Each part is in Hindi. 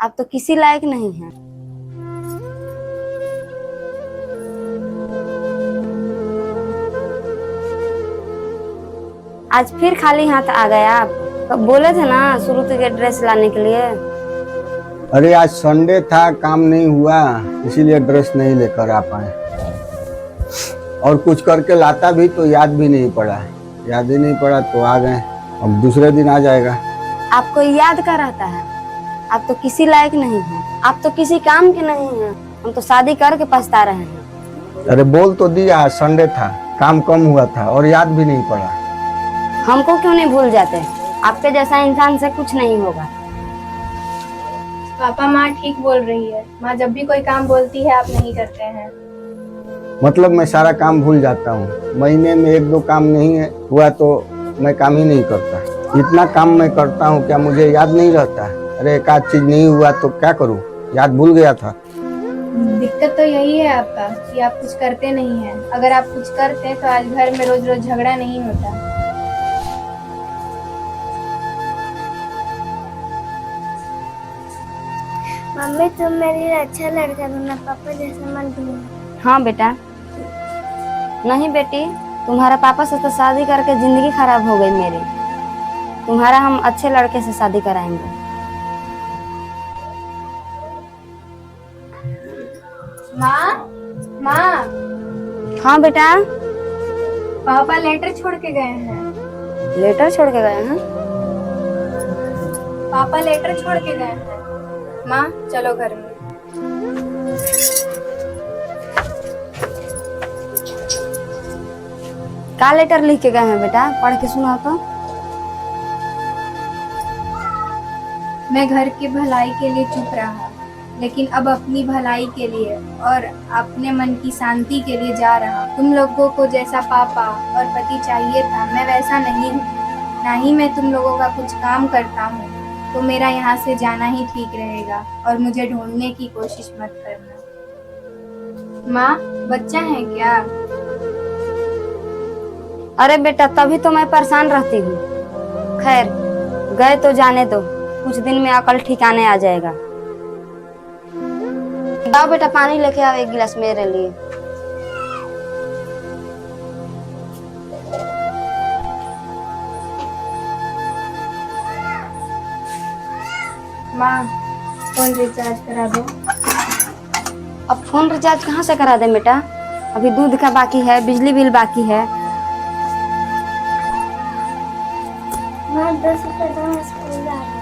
आप तो किसी लायक नहीं हैं। आज फिर खाली हाथ आ गए आप। कब बोले थे ना शुरू के ड्रेस लाने के लिए। अरे आज संडे था, काम नहीं हुआ, इसीलिए ड्रेस नहीं लेकर आ पाए। और कुछ करके लाता भी तो याद भी नहीं पड़ा, याद ही नहीं पड़ा तो आ गए। अब दूसरे दिन आ जाएगा। आपको याद क्या रहता है? आप तो किसी लायक नहीं हैं। आप तो किसी काम के नहीं हैं। हम तो शादी करके पछता रहे हैं। अरे बोल तो दिया, आज संडे था, काम कम हुआ था और याद भी नहीं पड़ा। हमको क्यों नहीं भूल जाते? आपके जैसा इंसान से कुछ नहीं होगा। पापा माँ ठीक बोल रही है। माँ जब भी कोई काम बोलती है आप नहीं करते हैं। मतलब मैं सारा काम भूल जाता हूँ। महीने में एक दो काम नहीं हुआ तो मैं काम ही नहीं करता। इतना काम मैं करता हूँ, क्या मुझे याद नहीं रहता? अरे एक आध चीज नहीं हुआ तो क्या करूँ, याद भूल गया था। दिक्कत तो यही है आपका कि आप कुछ करते नहीं हैं। अगर आप कुछ करते तो आज घर में रोज रोज झगड़ा नहीं होता। मम्मी तुम मेरे लिए अच्छा लड़का ढूंढना, पापा जैसा मत ढूंढना। हाँ बेटा। नहीं बेटी, तुम्हारा पापा से तो शादी करके जिंदगी खराब हो गई मेरी। तुम्हारा हम अच्छे लड़के से शादी कराएंगे। माँ माँ हाँ बेटा। पापा लेटर छोड़ के गए हैं। लेटर छोड़ के गए हैं? पापा लेटर छोड़ के गए हैं। माँ चलो घर में। क्या लेटर लिख के गए हैं बेटा? पढ़ के सुनाओ तो। मैं घर की भलाई के लिए चुप रहा, लेकिन अब अपनी भलाई के लिए और अपने मन की शांति के लिए जा रहा। तुम लोगों को जैसा पापा और पति चाहिए था, मैं वैसा नहीं हूँ। ना ही मैं तुम लोगों का कुछ काम करता हूँ, तो मेरा यहाँ से जाना ही ठीक रहेगा और मुझे ढूंढने की कोशिश मत करना। माँ बच्चा है क्या? अरे बेटा, तभी तो मैं परेशान रहती हूँ। खैर, गए तो जाने दो, कुछ दिन में अकल ठिकाने आ जाएगा। आओ बेटा, पानी लेके आओ एक गिलास मेरे लिए। माँ फोन रिचार्ज करा दो। अब फोन रिचार्ज कहाँ से करा दे बेटा? अभी दूध का बाकी है, बिजली बिल बाकी है। माँ 10 रुपए दो, मैं स्कूल जा रही हूँ।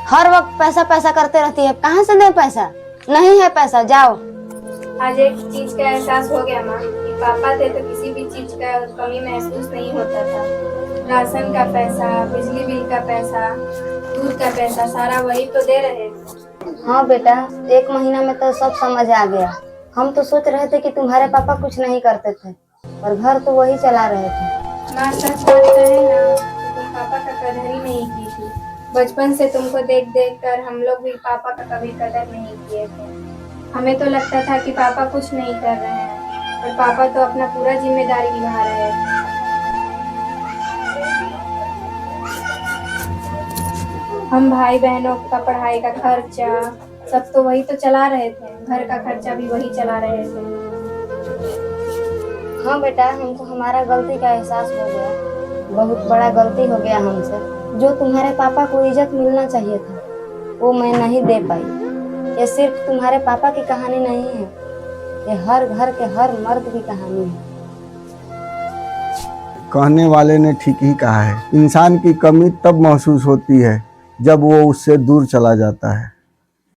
हर वक्त पैसा पैसा करते रहती है, कहाँ से दे पैसा? नहीं है पैसा, जाओ। आज एक चीज का एहसास हो गया माँ कि पापा थे तो किसी भी चीज का कमी महसूस नहीं होता था। राशन का पैसा, बिजली बिल का पैसा, दूध का पैसा, सारा वही तो दे रहे थे। हाँ बेटा, एक महीना में तो सब समझ आ गया। हम तो सोच रहे थे कि तुम्हारे पापा कुछ नहीं करते थे और घर तो वही चला रहे थे। माँ सच बात कहे ना, तुम पापा का कदर ही नहीं की थी। बचपन से तुमको देख देख कर हम लोग भी पापा का कभी कदर नहीं किए थे। हमें तो लगता था कि पापा कुछ नहीं कर रहे हैं, और पापा तो अपना पूरा जिम्मेदारी निभा रहे थे। हम भाई बहनों का पढ़ाई का खर्चा सब तो वही तो चला रहे थे, घर का खर्चा भी वही चला रहे थे। हाँ बेटा, हमको हमारा गलती का एहसास हो गया। बहुत बड़ा गलती हो गया हमसे। जो तुम्हारे पापा को इज्जत मिलना चाहिए था, वो मैं नहीं दे पाई। ये सिर्फ तुम्हारे पापा की कहानी नहीं है, ये हर घर के हर मर्द की कहानी है। कहने वाले ने ठीक ही कहा है, इंसान की कमी तब महसूस होती है जब वो उससे दूर चला जाता है।